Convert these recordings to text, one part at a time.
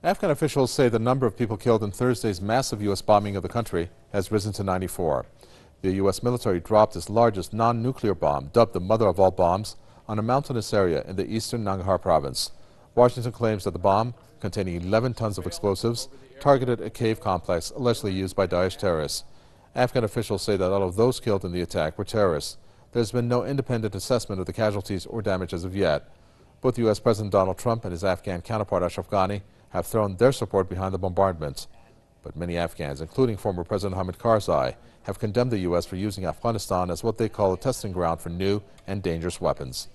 Afghan officials say the number of people killed in Thursday's massive U.S. bombing of the country has risen to 94. The U.S. military dropped its largest non-nuclear bomb, dubbed the mother of all bombs, on a mountainous area in the eastern Nangarhar province. Washington claims that the bomb, containing 11 tons of explosives, targeted a cave complex allegedly used by Daesh terrorists. Afghan officials say that all of those killed in the attack were terrorists. There has been no independent assessment of the casualties or damage as of yet. Both U.S. President Donald Trump and his Afghan counterpart Ashraf Ghani have thrown their support behind the bombardment. But many Afghans, including former President Hamid Karzai, have condemned the U.S. for using Afghanistan as what they call a testing ground for new and dangerous weapons.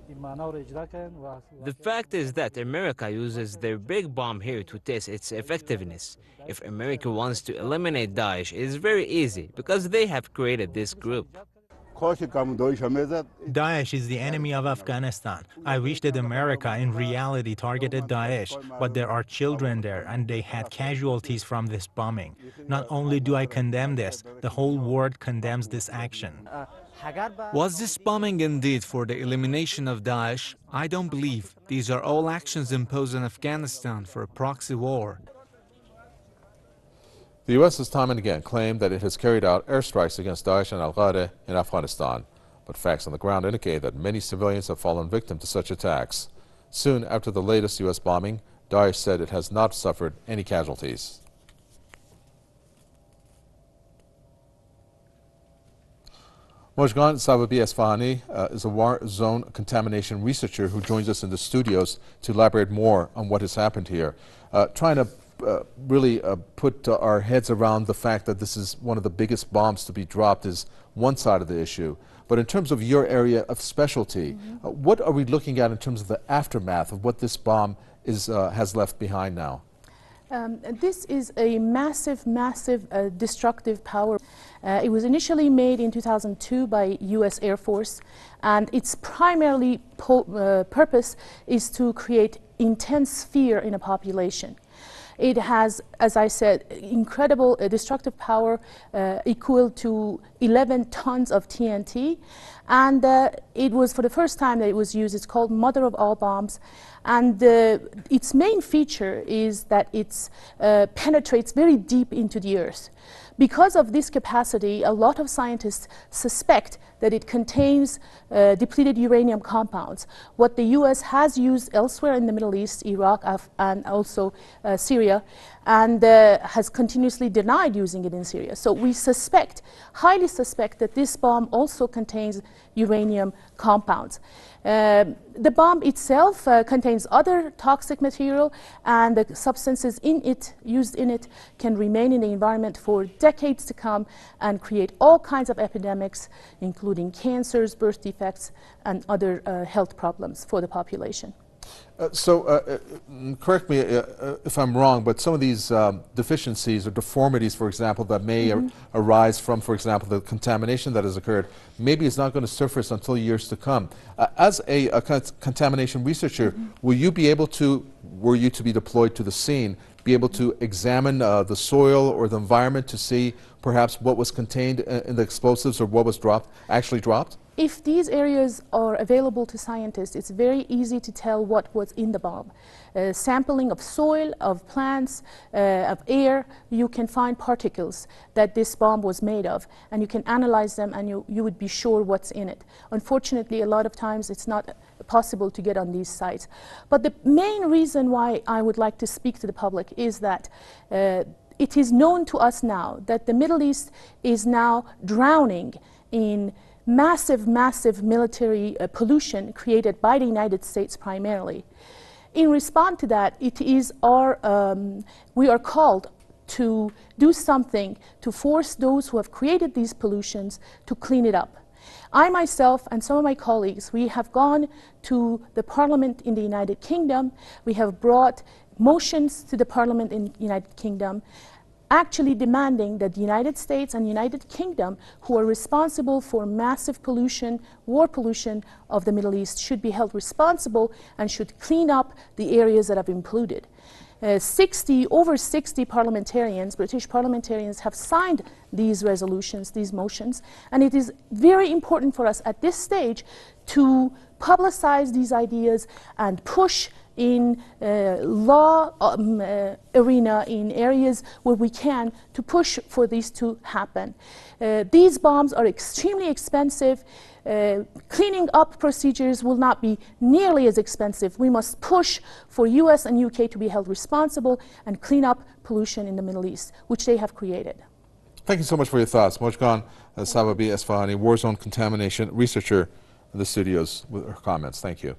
The fact is that America uses their big bomb here to test its effectiveness. If America wants to eliminate Daesh, it is very easy because they have created this group. Daesh is the enemy of Afghanistan. I wish that America in reality targeted Daesh, but there are children there and they had casualties from this bombing. Not only do I condemn this, the whole world condemns this action. Was this bombing indeed for the elimination of Daesh? I don't believe. These are all actions imposed on Afghanistan for a proxy war. The U.S. has time and again claimed that it has carried out airstrikes against Daesh and al-Qaeda in Afghanistan, but facts on the ground indicate that many civilians have fallen victim to such attacks. Soon after the latest U.S. bombing, Daesh said it has not suffered any casualties. Mojgan Sababi Esfahani is a war zone contamination researcher who joins us in the studios to elaborate more on what has happened here. Trying to really put our heads around the fact that this is one of the biggest bombs to be dropped is one side of the issue. But in terms of your area of specialty, what are we looking at in terms of the aftermath of what this bomb is, has left behind now? This is a massive, massive destructive power. It was initially made in 2002 by U.S. Air Force, and its primarily purpose is to create intense fear in a population. It has, as I said, incredible destructive power equal to 11 tons of TNT. And it was for the first time that it was used. It's called mother of all bombs. And its main feature is that it penetrates very deep into the earth. Because of this capacity, a lot of scientists suspect that it contains depleted uranium compounds. What the U.S. has used elsewhere in the Middle East, Iraq, and also Syria, and has continuously denied using it in Syria. So we suspect, highly suspect, that this bomb also contains uranium compounds. The bomb itself contains other toxic material, and the substances in it, used in it, can remain in the environment for decades to come and create all kinds of epidemics, including cancers, birth defects, and other health problems for the population. Correct me if I'm wrong, but some of these deficiencies or deformities, for example, that may arise from, for example, the contamination that has occurred, maybe it's not going to surface until years to come. As a contamination researcher, will you be able to, were you to be deployed to the scene, be able to examine the soil or the environment to see perhaps what was contained in the explosives or what was actually dropped? If these areas are available to scientists, it's very easy to tell what was in the bomb. Sampling of soil, of plants, of air, you can find particles that this bomb was made of, and you can analyze them and you would be sure what's in it. Unfortunately, a lot of times it's not possible to get on these sites. But the main reason why I would like to speak to the public is that it is known to us now that the Middle East is now drowning in massive, massive military pollution created by the United States primarily. In response to that, it is we are called to do something to force those who have created these pollutions to clean it up. I myself and some of my colleagues, we have gone to the Parliament in the United Kingdom. We have brought motions to the Parliament in the United Kingdom actually demanding that the United States and United Kingdom, who are responsible for massive pollution, war pollution of the Middle East, should be held responsible and should clean up the areas that have been polluted. Over 60 parliamentarians, British parliamentarians, have signed these resolutions, these motions, and it is very important for us at this stage to publicize these ideas and push in law arena, in areas where we can, to push for this to happen. These bombs are extremely expensive. Cleaning up procedures will not be nearly as expensive. We must push for US and UK to be held responsible and clean up pollution in the Middle East, which they have created. Thank you so much for your thoughts. Mojgan Sababi Esfahani, war zone contamination researcher in the studios with her comments. Thank you.